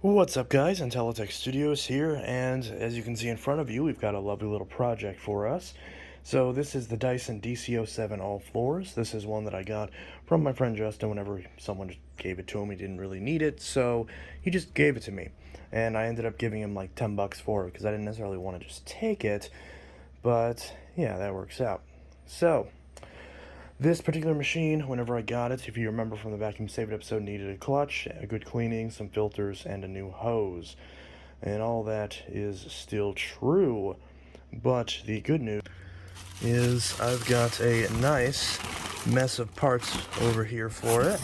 What's up, guys? Intellitech Studios here, and as you can see in front of you, we've got a lovely little project for us. So this is the Dyson DC07 all floors. This is one that I got from my friend Justin whenever someone gave it to him. He didn't really need it, so he just gave it to me. And I ended up giving him like 10 bucks for it because I didn't necessarily want to just take it, but yeah, that works out. So, this particular machine, whenever I got it, if you remember from the vacuum saved episode, needed a clutch, a good cleaning, some filters, and a new hose. And all that is still true. But the good news is I've got a nice mess of parts over here for it,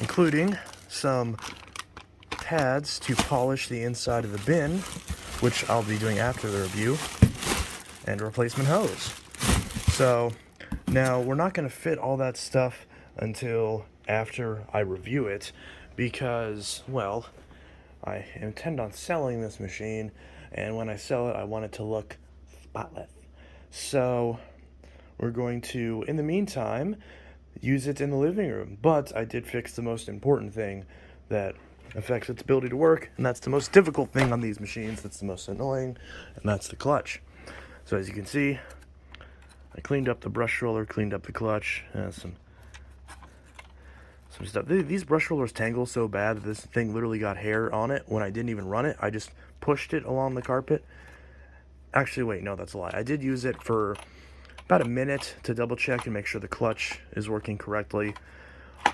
including some pads to polish the inside of the bin, which I'll be doing after the review, and a replacement hose. So now we're not going to fit all that stuff until after I review it because, well, I intend on selling this machine, and when I sell it, I want it to look spotless. So we're going to, in the meantime, use it in the living room. But I did fix the most important thing that affects its ability to work, and that's the most difficult thing on these machines. That's the most annoying, and that's the clutch. So as you can see, I cleaned up the brush roller, cleaned up the clutch, some stuff. These brush rollers tangle so bad that this thing literally got hair on it when I didn't even run it. I just pushed it along the carpet. Actually, wait, no, that's a lie. I did use it for about a minute to double check and make sure the clutch is working correctly.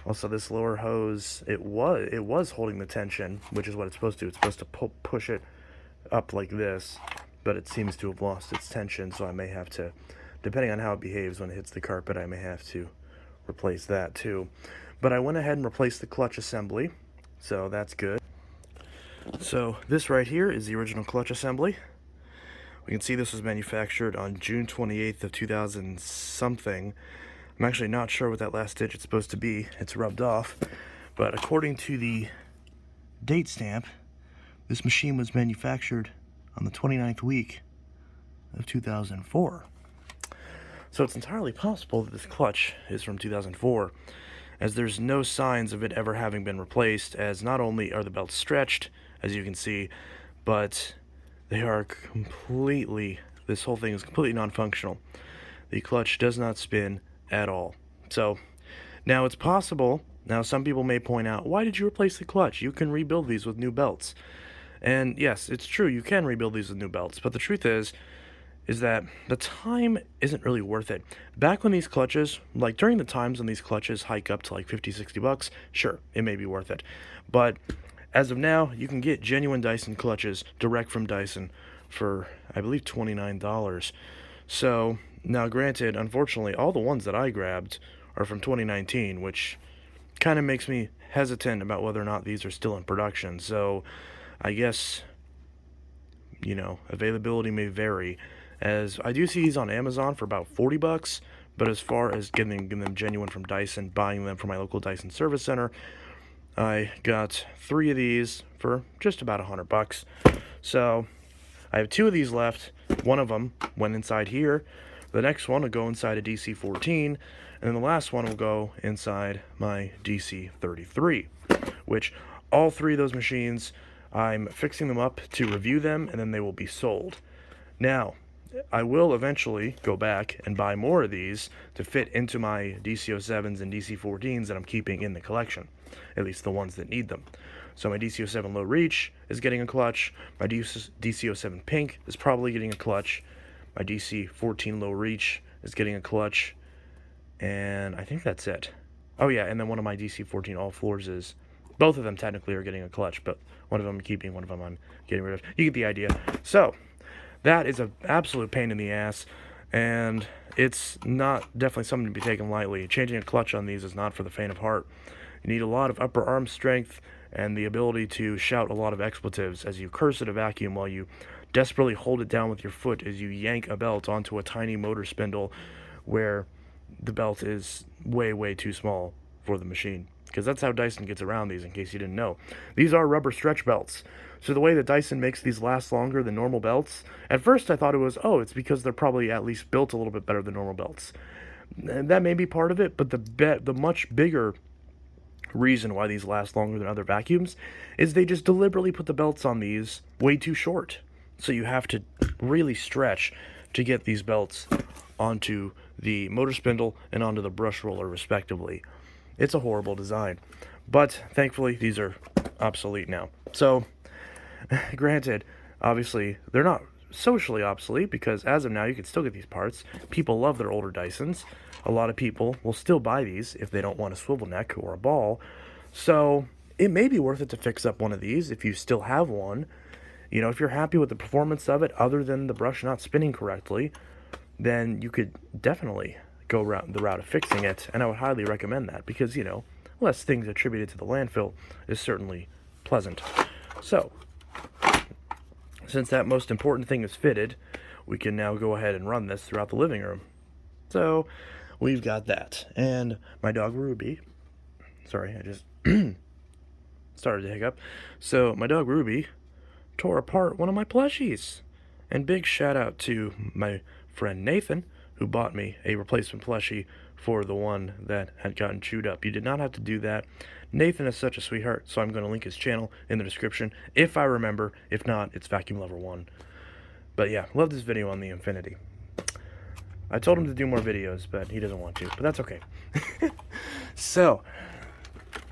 Also, this lower hose, it was holding the tension, which is what it's supposed to do. It's supposed to push it up like this, but it seems to have lost its tension, so I may have to, depending on how it behaves when it hits the carpet, I may have to replace that too. But I went ahead and replaced the clutch assembly, so that's good. So this right here is the original clutch assembly. We can see this was manufactured on June 28th of 2000 something. I'm actually not sure what that last digit's supposed to be. It's rubbed off. But according to the date stamp, this machine was manufactured on the 29th week of 2004. So it's entirely possible that this clutch is from 2004, as there's no signs of it ever having been replaced, as not only are the belts stretched, as you can see, but they are completely, this whole thing is completely non-functional. The clutch does not spin at all. So, now it's possible, now some people may point out, why did you replace the clutch? You can rebuild these with new belts. And yes, it's true, you can rebuild these with new belts, but the truth is that the time isn't really worth it. Back when these clutches, like during the times when these clutches hike up to like 50, 60 bucks, sure, it may be worth it. But as of now, you can get genuine Dyson clutches direct from Dyson for, I believe, $29. So, now granted, unfortunately, all the ones that I grabbed are from 2019, which kind of makes me hesitant about whether or not these are still in production. So, I guess, availability may vary, as I do see these on Amazon for about 40 bucks, but as far as getting them genuine from Dyson, buying them from my local Dyson service center, I got 3 of these for just about 100 bucks. So I have 2 of these left. One of them went inside here. The next one will go inside a DC14, and then the last one will go inside my DC33, which all 3 of those machines, I'm fixing them up to review them, and then they will be sold. Now, I will eventually go back and buy more of these to fit into my DC07s and DC14s that I'm keeping in the collection, at least the ones that need them. So my DC07 low reach is getting a clutch, my DC07 pink is probably getting a clutch, my DC14 low reach is getting a clutch, and I think that's it. Oh yeah, and then one of my DC14 all floors is, both of them technically are getting a clutch, but one of them I'm keeping, one of them I'm getting rid of. You get the idea. So, that is an absolute pain in the ass, and it's not definitely something to be taken lightly. Changing a clutch on these is not for the faint of heart. You need a lot of upper arm strength and the ability to shout a lot of expletives as you curse at a vacuum while you desperately hold it down with your foot as you yank a belt onto a tiny motor spindle where the belt is way, way too small for the machine. Because that's how Dyson gets around these, in case you didn't know. These are rubber stretch belts. So the way that Dyson makes these last longer than normal belts, at first I thought it was, it's because they're probably at least built a little bit better than normal belts. And that may be part of it, but the much bigger reason why these last longer than other vacuums is they just deliberately put the belts on these way too short. So you have to really stretch to get these belts onto the motor spindle and onto the brush roller respectively. It's a horrible design, but thankfully these are obsolete now. So granted, obviously they're not socially obsolete because as of now you can still get these parts. People love their older Dysons. A lot of people will still buy these if they don't want a swivel neck or a ball. So it may be worth it to fix up one of these if you still have one. You know, if you're happy with the performance of it other than the brush not spinning correctly, then you could definitely go the route of fixing it, and I would highly recommend that because, you know, less things attributed to the landfill is certainly pleasant. So since that most important thing is fitted, we can now go ahead and run this throughout the living room. So we've got that. And my dog Ruby, sorry, I just started to hiccup. So my dog Ruby tore apart one of my plushies. And big shout out to my friend Nathan, who bought me a replacement plushie for the one that had gotten chewed up. You did not have to do that. Nathan is such a sweetheart, so I'm going to link his channel in the description if I remember. If not, it's Vacuum Lover 1. But yeah, love this video on the Infinity. I told him to do more videos, but he doesn't want to, but that's okay. So,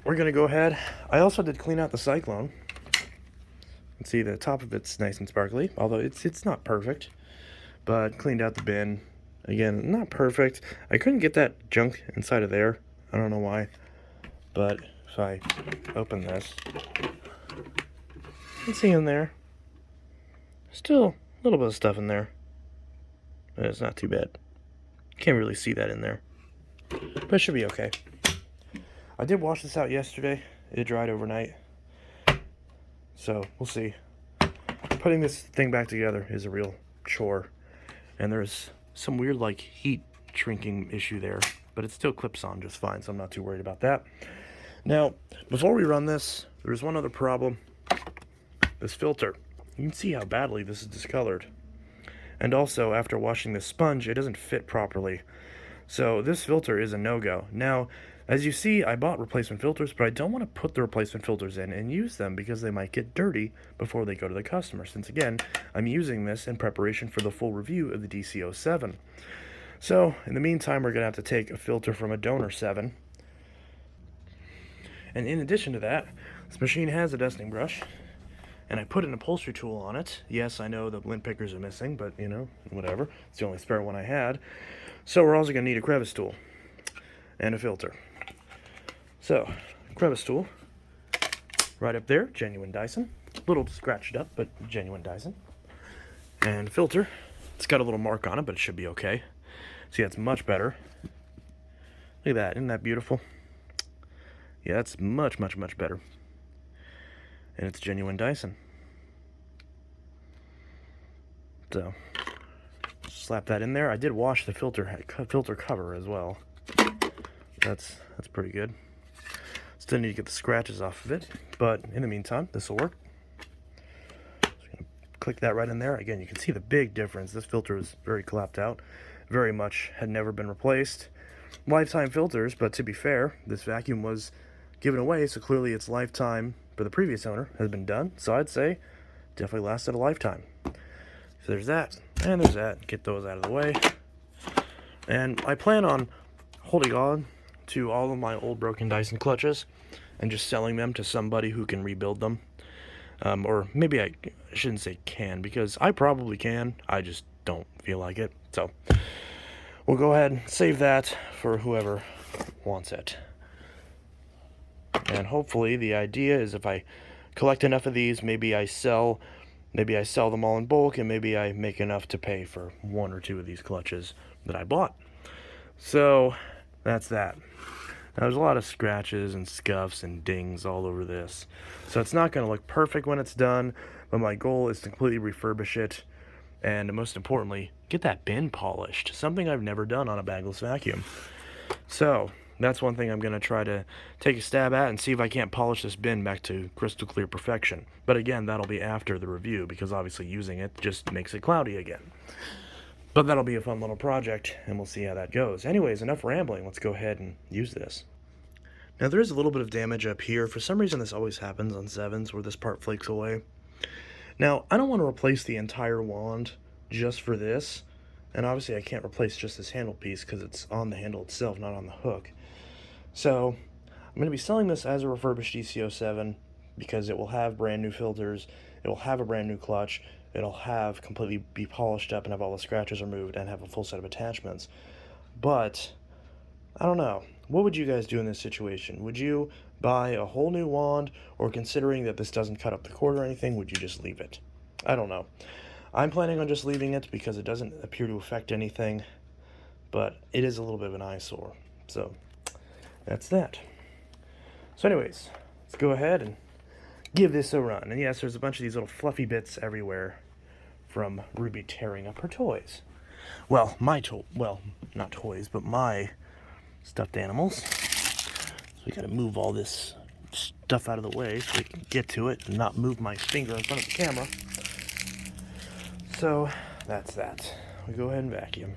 we're going to go ahead. I also did clean out the Cyclone. You can see the top of it's nice and sparkly, although it's not perfect. But cleaned out the bin. Again, not perfect. I couldn't get that junk inside of there. I don't know why. But if I open this, you can see in there. Still a little bit of stuff in there. But it's not too bad. Can't really see that in there. But it should be okay. I did wash this out yesterday. It dried overnight. So, we'll see. Putting this thing back together is a real chore. And there's some weird, like, heat shrinking issue there. But it still clips on just fine, so I'm not too worried about that. Now, before we run this, there's one other problem. This filter. You can see how badly this is discolored. And also, after washing this sponge, it doesn't fit properly. So this filter is a no-go. Now, as you see, I bought replacement filters, but I don't want to put the replacement filters in and use them because they might get dirty before they go to the customer. Since, again, I'm using this in preparation for the full review of the DC07. So, in the meantime, we're going to have to take a filter from a donor 7. And in addition to that, this machine has a dusting brush. And I put an upholstery tool on it. Yes, I know the lint pickers are missing, but, you know, whatever. It's the only spare one I had. So we're also going to need a crevice tool and a filter. So, crevice tool, right up there, genuine Dyson. A little scratched up, but genuine Dyson. And filter, it's got a little mark on it, but it should be okay. See, that's much better. Look at that, isn't that beautiful? Yeah, that's much, much, much better. And it's genuine Dyson. So, slap that in there. I did wash the filter cover as well. That's pretty good. Still need to get the scratches off of it, but in the meantime, this will work. Just gonna click that right in there. Again, you can see the big difference. This filter is very clapped out. Very much had never been replaced. Lifetime filters, but to be fair, this vacuum was given away, so clearly its lifetime for the previous owner has been done. So I'd say definitely lasted a lifetime. So there's that, and there's that. Get those out of the way. And I plan on holding on to all of my old broken Dyson clutches and just selling them to somebody who can rebuild them. Or maybe I shouldn't say can, because I probably can. I just don't feel like it. So we'll go ahead and save that for whoever wants it. And hopefully the idea is if I collect enough of these, maybe I sell them all in bulk, and maybe I make enough to pay for one or two of these clutches that I bought. So that's that. Now, there's a lot of scratches and scuffs and dings all over this. So it's not going to look perfect when it's done, but my goal is to completely refurbish it. And most importantly, get that bin polished. Something I've never done on a bagless vacuum. So that's one thing I'm going to try to take a stab at and see if I can't polish this bin back to crystal clear perfection. But again, that'll be after the review, because obviously using it just makes it cloudy again. But that'll be a fun little project, and we'll see how that goes. Anyways, enough rambling. Let's go ahead and use this. Now there is a little bit of damage up here. For some reason this always happens on 7s where this part flakes away. Now I don't want to replace the entire wand just for this, and obviously I can't replace just this handle piece because it's on the handle itself, not on the hook. So I'm going to be selling this as a refurbished DC07 because it will have brand new filters, it will have a brand new clutch, it'll have completely be polished up and have all the scratches removed and have a full set of attachments. But I don't know. What would you guys do in this situation? Would you buy a whole new wand, or considering that this doesn't cut up the cord or anything, would you just leave it? I don't know. I'm planning on just leaving it because it doesn't appear to affect anything, but it is a little bit of an eyesore. So that's that. So anyways, let's go ahead and give this a run. And yes, there's a bunch of these little fluffy bits everywhere from Ruby tearing up her toys. Well, not toys, but my stuffed animals. So we gotta move all this stuff out of the way so we can get to it and not move my finger in front of the camera. So that's that. We go ahead and vacuum.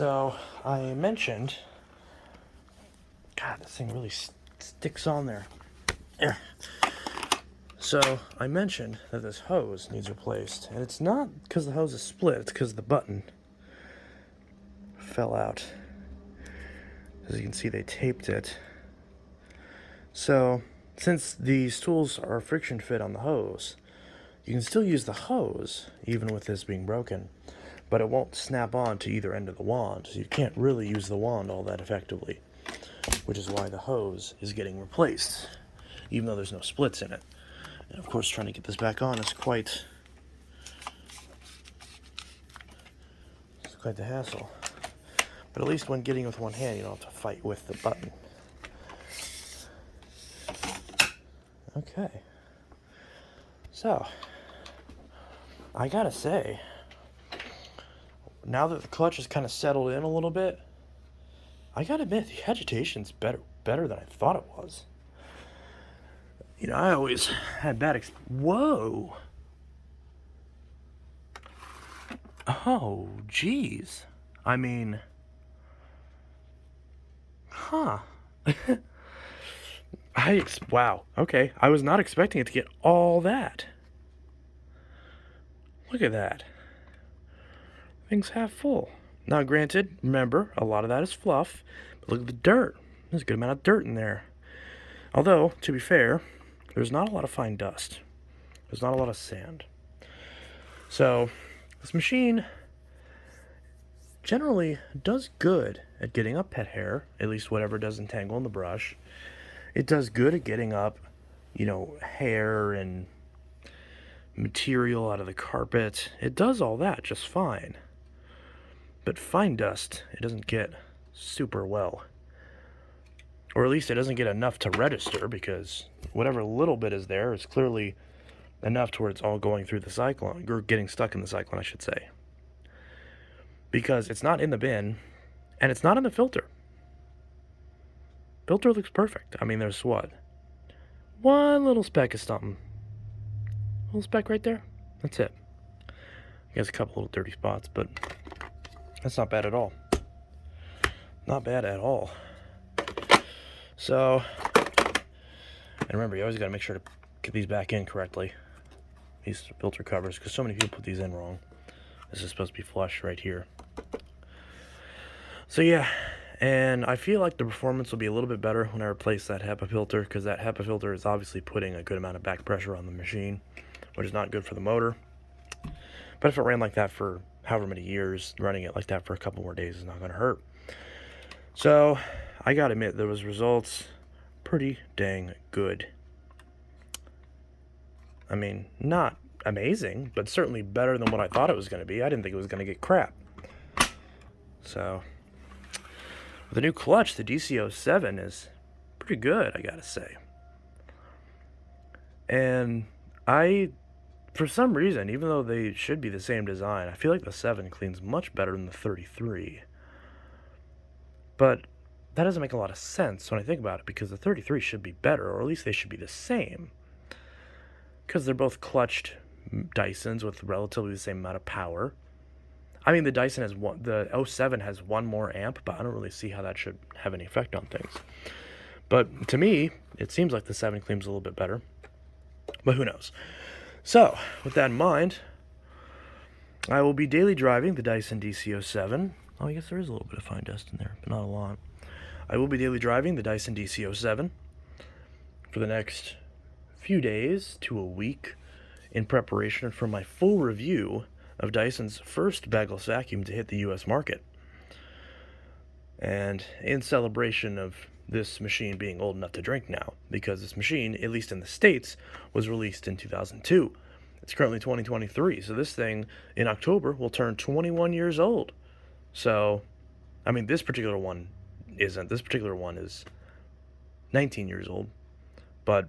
So I mentioned, God, this thing really sticks on there. Yeah. So I mentioned that this hose needs replaced, and it's not because the hose is split, it's because the button fell out. As you can see, they taped it. So since these tools are friction fit on the hose, you can still use the hose even with this being broken, but it won't snap on to either end of the wand, so you can't really use the wand all that effectively, which is why the hose is getting replaced, even though there's no splits in it. And of course, trying to get this back on is quite the hassle. But at least when getting with one hand, you don't have to fight with the button. Okay. So, I gotta say, now that the clutch has kind of settled in a little bit, I gotta admit, the agitation's better than I thought it was. You know, I always had bad Whoa! Oh, geez. I mean... Huh. Wow. Okay. I was not expecting it to get all that. Look at that. Thing's half full. Now, granted, remember, a lot of that is fluff, but look at the dirt. There's a good amount of dirt in there. Although, to be fair, there's not a lot of fine dust. There's not a lot of sand. So, this machine generally does good at getting up pet hair, at least whatever doesn't tangle in the brush. It does good at getting up, you know, hair and material out of the carpet. It does all that just fine. But fine dust, it doesn't get super well. Or at least it doesn't get enough to register, because whatever little bit is there is clearly enough to where it's all going through the cyclone, or getting stuck in the cyclone, I should say. Because it's not in the bin, and it's not in the filter. Filter looks perfect. I mean, there's what? One little speck of something. A little speck right there. That's it. I guess a couple little dirty spots, but that's not bad at all. Not bad at all. So, and remember, you always got to make sure to get these back in correctly. These filter covers, because so many people put these in wrong. This is supposed to be flush right here. So yeah, and I feel like the performance will be a little bit better when I replace that HEPA filter, because that HEPA filter is obviously putting a good amount of back pressure on the machine, which is not good for the motor. But if it ran like that for however many years, running it like that for a couple more days is not going to hurt. So, I gotta admit, those results pretty dang good. I mean, not amazing, but certainly better than what I thought it was going to be. I didn't think it was going to get crap. So, with the new clutch, the DC07 is pretty good, I gotta say. And for some reason, even though they should be the same design, I feel like the 7 cleans much better than the 33. But that doesn't make a lot of sense when I think about it, because the 33 should be better, or at least they should be the same. Because they're both clutched Dysons with relatively the same amount of power. I mean, the Dyson has the 07 has one more amp, but I don't really see how that should have any effect on things. But to me, it seems like the 7 cleans a little bit better. But who knows? So, with that in mind, I will be daily driving the Dyson DC07. Oh, I guess there is a little bit of fine dust in there, but not a lot. I will be daily driving the Dyson DC07 for the next few days to a week in preparation for my full review of Dyson's first bagless vacuum to hit the US market. And in celebration of this machine being old enough to drink now, because this machine, at least in the States, was released in 2002. It's currently 2023, so this thing in October will turn 21 years old. So, I mean, this particular one isn't. This particular one is 19 years old, but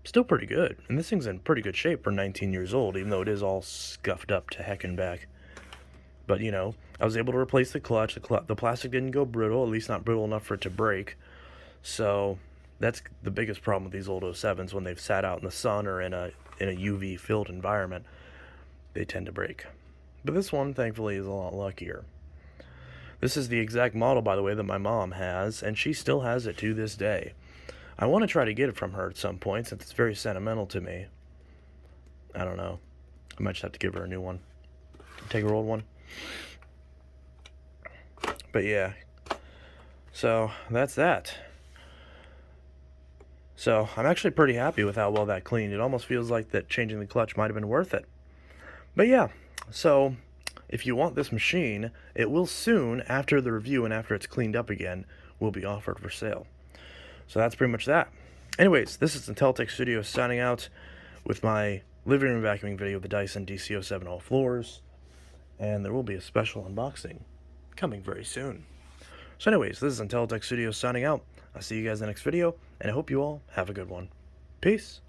still pretty good. And this thing's in pretty good shape for 19 years old, even though it is all scuffed up to heck and back. But, you know, I was able to replace the clutch. The plastic didn't go brittle, at least not brittle enough for it to break. So that's the biggest problem with these old 07s. When they've sat out in the sun or in a UV-filled environment, they tend to break. But this one, thankfully, is a lot luckier. This is the exact model, by the way, that my mom has, and she still has it to this day. I want to try to get it from her at some point, since it's very sentimental to me. I don't know. I might just have to give her a new one. Take her old one. But yeah. So, that's that. So, I'm actually pretty happy with how well that cleaned. It almost feels like that changing the clutch might have been worth it. But yeah, so if you want this machine, it will soon, after the review and after it's cleaned up again, will be offered for sale. So that's pretty much that. Anyways, this is Intellitech Studios signing out with my living room vacuuming video of the Dyson DC07 all floors. And there will be a special unboxing coming very soon. So anyways, this is Intellitech Studios signing out. I'll see you guys in the next video, and I hope you all have a good one. Peace.